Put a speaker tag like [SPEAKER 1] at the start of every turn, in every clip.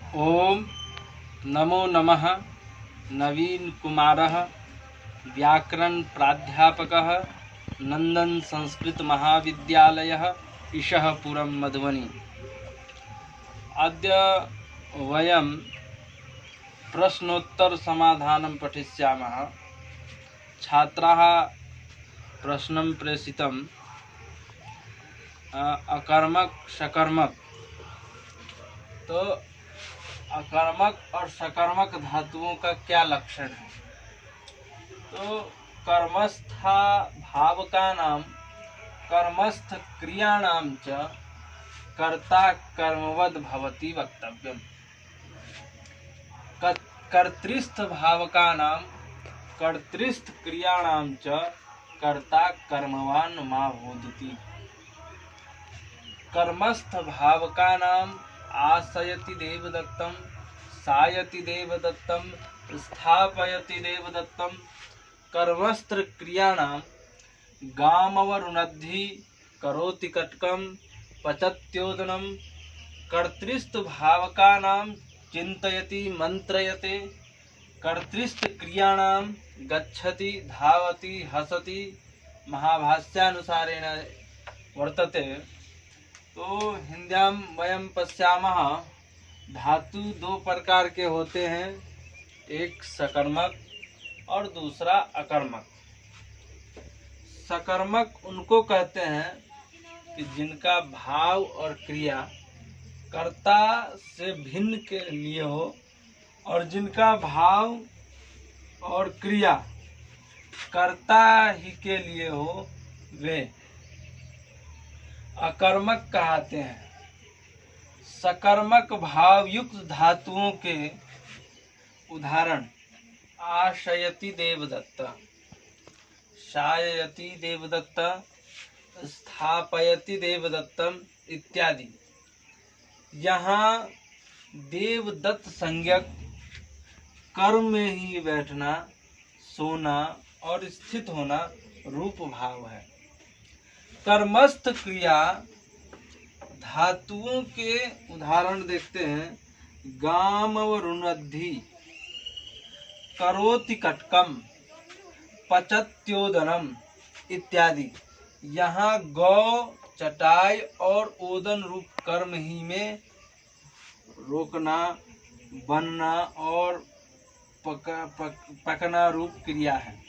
[SPEAKER 1] ओम नमो नमः। नवीन कुमारः, व्याकरण प्राध्यापकः, नंदन संस्कृत महाविद्यालयः, इशःपुरं मधुबनी। अद्य वयं प्रश्नोत्तर समाधानं पठिष्यामः। छात्राः प्रश्नं प्रेषितं अकर्मक सकर्मक। तो अकर्मक और सकर्मक धातुओं का क्या लक्षण है? तो कर्मस्था भाव का नाम कर्मस्थ क्रियाणाम च कर्ता कर्मवद भवति वक्तव्यम। कर्तृस्थ भाव का नाम कर्तृस्थ क्रियाणाम च कर्ता कर्मवान मा बोधति। कर्मस्थ भाव का नाम आशयति देवदत्तम, सायति देवदत्तम, स्थापयति देवदत्तम। कर्मस्थ क्रियाणाम गामवरुणद्धि करोति कटकम, पचत्योदनम। कर्तृस्थ भाव का नाम चिंतयति मंत्रयते। कर्तृस्थ क्रियाणाम गच्छति धावति हसति महाभाष्यानुसारेण वर्तते। तो हिंद्यां वयं पश्यामः धातु दो प्रकार के होते हैं, एक सकर्मक और दूसरा अकर्मक। सकर्मक उनको कहते हैं कि जिनका भाव और क्रिया कर्ता से भिन्न के लिए हो, और जिनका भाव और क्रिया कर्ता ही के लिए हो वे अकर्मक कहते हैं। सकर्मक भाव युक्त धातुओं के उदाहरण आशयति देवदत्त, शाययति देवदत्त, स्थापयति देवदत्तम इत्यादि। यहाँ देवदत्त संज्ञक कर्म में ही बैठना, सोना और स्थित होना रूप भाव है। कर्मस्थ क्रिया धातुओं के उदाहरण देखते हैं। गामवरुणद्धि, करोति कटकम, पचत्योदनम इत्यादि। यहाँ गौ, चटाई और ओदन रूप कर्म ही में रोकना, बनना और पकना रूप क्रिया है।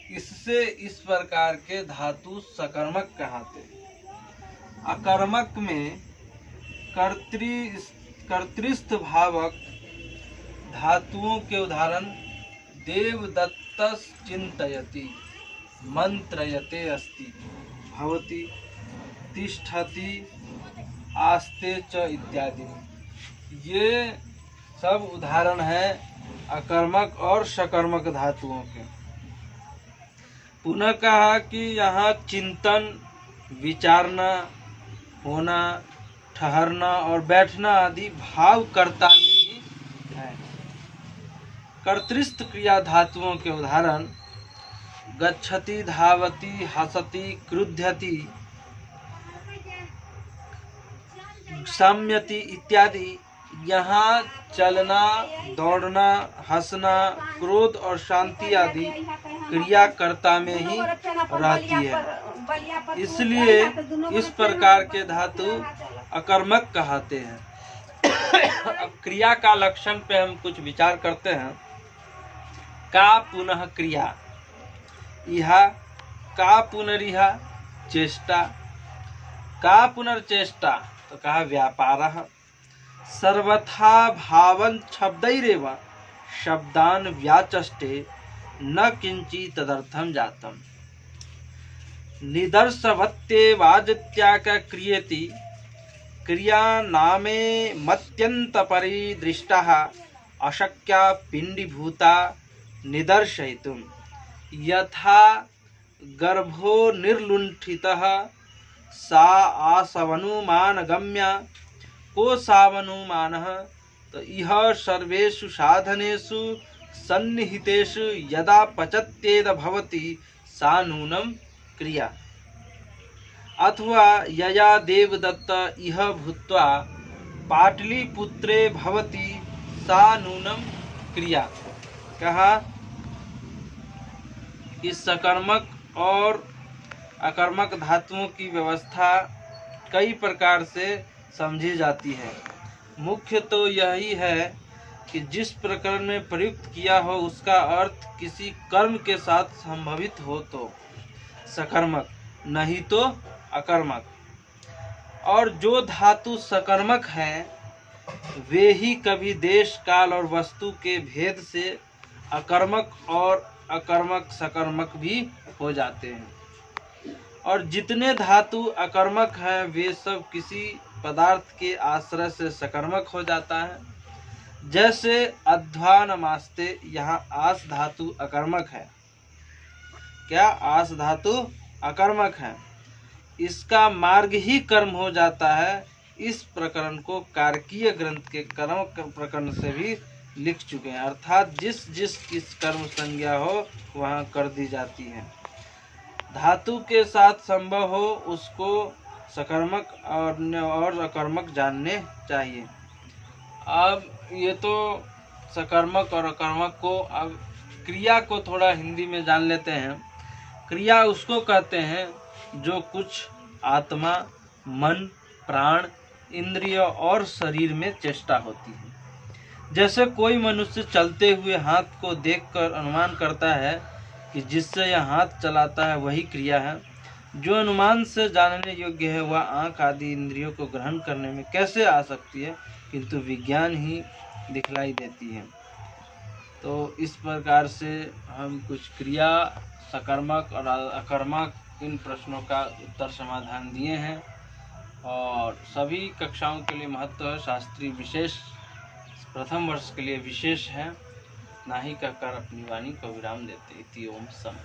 [SPEAKER 1] इससे इस प्रकार के धातु सकर्मक कहते हैं। अकर्मक में कर्तृस्थ भावक धातुओं के उदाहरण देवदत्तस् चिंतयति, मंत्रयते अस्ति, भवति, तिष्ठति, आस्ते च इत्यादि। ये सब उदाहरण हैं अकर्मक और सकर्मक धातुओं के। पुनः कहा कि यहाँ चिंतन, विचारना, होना, ठहरना और बैठना आदि भाव कर्ता में ही है। कर्तृस्थ क्रिया धातुओं के उदाहरण गच्छति, धावति, हसति, क्रुध्यति, साम्यति इत्यादि। यहाँ चलना, दौड़ना, हंसना, क्रोध और शांति आदि क्रिया कर्ता में ही रहती है। इसलिए इस प्रकार के धातु अकर्मक कहते हैं। अब क्रिया का लक्षण पे हम कुछ विचार करते हैं। का पुनः क्रिया, इहा का पुनरिहा चेष्टा, का पुनर्चेष्टा तो कहा व्यापारः। सर्वथा भावं शब्दैरेव शब्दान व्याचष्टे न किंची तदर्थम जातम। निदर्शवत्येवाजित्याक क्रियेति क्रिया नामे मत्यंत परिदृष्टः अशक्या पिंडीभूता निदर्शयितुम। यथा गर्भो निर्लुण्ठितः सा आसवनुमानगम्या को सावनुमानः। तो इह सर्वेषु साधनेषु सन्निहितेषु यदा पचत्येद भवति सा नूनम क्रिया। अथवा यया देवदत्त इह भूत्वा पाटलिपुत्रे भवति सा नूनम क्रिया। कहा इस सकर्मक और अकर्मक धातुओं की व्यवस्था कई प्रकार से समझी जाती है। मुख्य तो यही है कि जिस प्रकरण में प्रयुक्त किया हो उसका अर्थ किसी कर्म के साथ संभवित हो तो सकर्मक, नहीं तो अकर्मक। और जो धातु सकर्मक हैं वे ही कभी देश काल और वस्तु के भेद से अकर्मक और अकर्मक सकर्मक भी हो जाते हैं। और जितने धातु अकर्मक हैं वे सब किसी पदार्थ के आश्रय से सकर्मक हो जाता है। जैसे अध्वानमास्ते, यहाँ आस धातु अकर्मक है। क्या आस धातु अकर्मक है? इसका मार्ग ही कर्म हो जाता है। इस प्रकरण को कारकीय ग्रंथ के कर्म प्रकरण से भी लिख चुके हैं, अर्थात जिस जिस किस कर्म संज्ञा हो वहाँ कर दी जाती है। धातु के साथ संभव हो उसको सकर्मक और अकर्मक जानने चाहिए। अब ये तो सकर्मक और अकर्मक को, अब क्रिया को थोड़ा हिंदी में जान लेते हैं। क्रिया उसको कहते हैं जो कुछ आत्मा, मन, प्राण, इंद्रिय और शरीर में चेष्टा होती है। जैसे कोई मनुष्य चलते हुए हाथ को देखकर अनुमान करता है कि जिससे यह हाथ चलाता है वही क्रिया है। जो अनुमान से जानने योग्य है वह आँख आदि इंद्रियों को ग्रहण करने में कैसे आ सकती है, किंतु विज्ञान ही दिखलाई देती है। तो इस प्रकार से हम कुछ क्रिया, सकर्मक और अकर्मक इन प्रश्नों का उत्तर समाधान दिए हैं। और सभी कक्षाओं के लिए महत्व है, शास्त्रीय विशेष प्रथम वर्ष के लिए विशेष है। नाही कहकर अपनी वाणी को विराम देते। इति ओम सम।